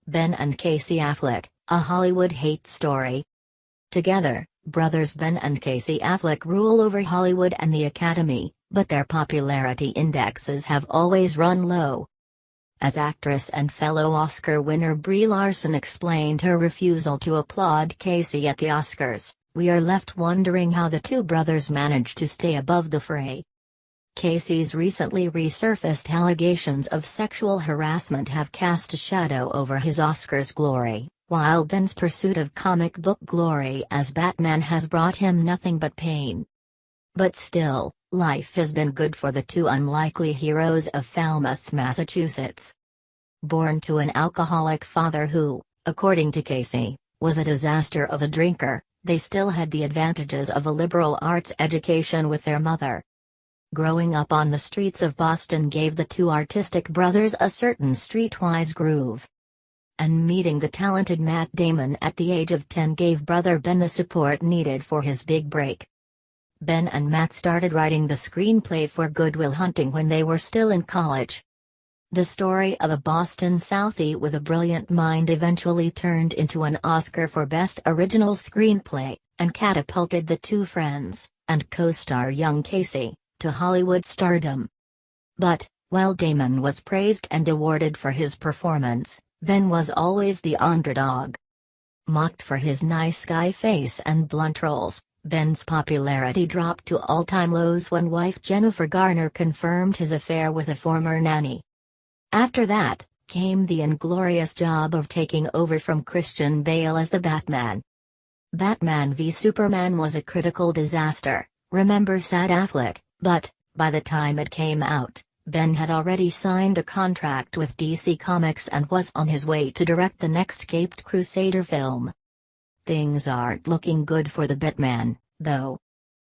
Ben and Casey Affleck, A Hollywood Hate Story. Together, brothers Ben and Casey Affleck rule over Hollywood and the Academy, but their popularity indexes have always run low. As actress and fellow Oscar winner Brie Larson explained her refusal to applaud Casey at the Oscars, "We are left wondering how the two brothers managed to stay above the fray." Casey's recently resurfaced allegations of sexual harassment have cast a shadow over his Oscars glory, while Ben's pursuit of comic book glory as Batman has brought him nothing but pain. But still, life has been good for the two unlikely heroes of Falmouth, Massachusetts. Born to an alcoholic father who, according to Casey, was a disaster of a drinker, they still had the advantages of a liberal arts education with their mother. Growing up on the streets of Boston gave the two artistic brothers a certain streetwise groove. And meeting the talented Matt Damon at the age of 10 gave brother Ben the support needed for his big break. Ben and Matt started writing the screenplay for Good Will Hunting when they were still in college. The story of a Boston Southie with a brilliant mind eventually turned into an Oscar for Best Original Screenplay, and catapulted the two friends, and co-star young Casey, to Hollywood stardom. But, while Damon was praised and awarded for his performance, Ben was always the underdog. Mocked for his nice guy face and blunt roles, Ben's popularity dropped to all-time lows when wife Jennifer Garner confirmed his affair with a former nanny. After that, came the inglorious job of taking over from Christian Bale as the Batman. Batman v Superman was a critical disaster, remember said Affleck, but, by the time it came out, Ben had already signed a contract with DC Comics and was on his way to direct the next Caped Crusader film. Things aren't looking good for the Batman, though.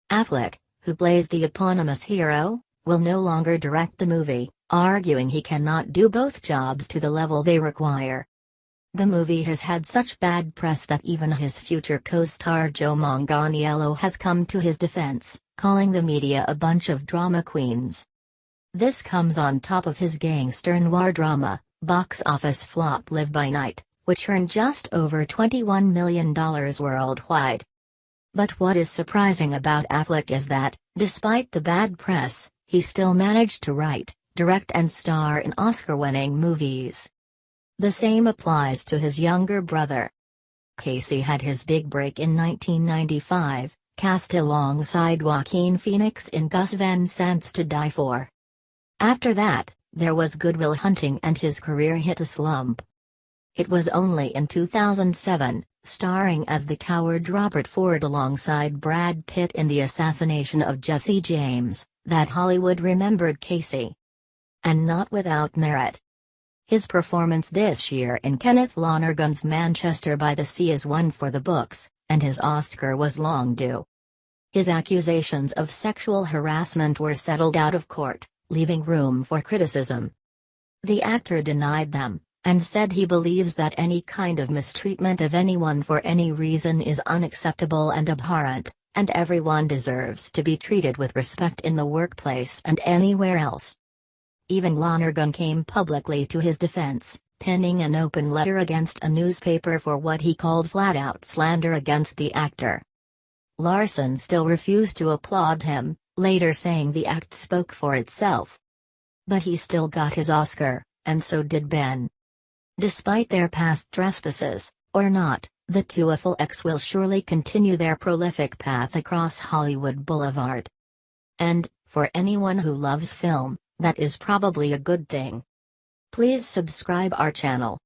Affleck, who plays the eponymous hero, will no longer direct the movie, arguing he cannot do both jobs to the level they require. The movie has had such bad press that even his future co-star Joe Manganiello has come to his defense, calling the media a bunch of drama queens. This comes on top of his gangster noir drama, box office flop Live by Night, which earned just over $21 million worldwide. But what is surprising about Affleck is that, despite the bad press, he still managed to write, direct and star in Oscar-winning movies. The same applies to his younger brother. Casey had his big break in 1995, cast alongside Joaquin Phoenix in Gus Van Sant's To Die For. After that, there was Good Will Hunting and his career hit a slump. It was only in 2007, starring as the coward Robert Ford alongside Brad Pitt in The Assassination of Jesse James, that Hollywood remembered Casey. And not without merit. His performance this year in Kenneth Lonergan's Manchester by the Sea is one for the books, and his Oscar was long due. His accusations of sexual harassment were settled out of court, leaving room for criticism. The actor denied them, and said he believes that any kind of mistreatment of anyone for any reason is unacceptable and abhorrent, and everyone deserves to be treated with respect in the workplace and anywhere else. Even Lonergan came publicly to his defense, penning an open letter against a newspaper for what he called flat-out slander against the actor. Larson still refused to applaud him, later saying the act spoke for itself. But he still got his Oscar, and so did Ben. Despite their past trespasses, or not, the two Afflecks will surely continue their prolific path across Hollywood Boulevard. And, for anyone who loves film, that is probably a good thing. Please subscribe our channel.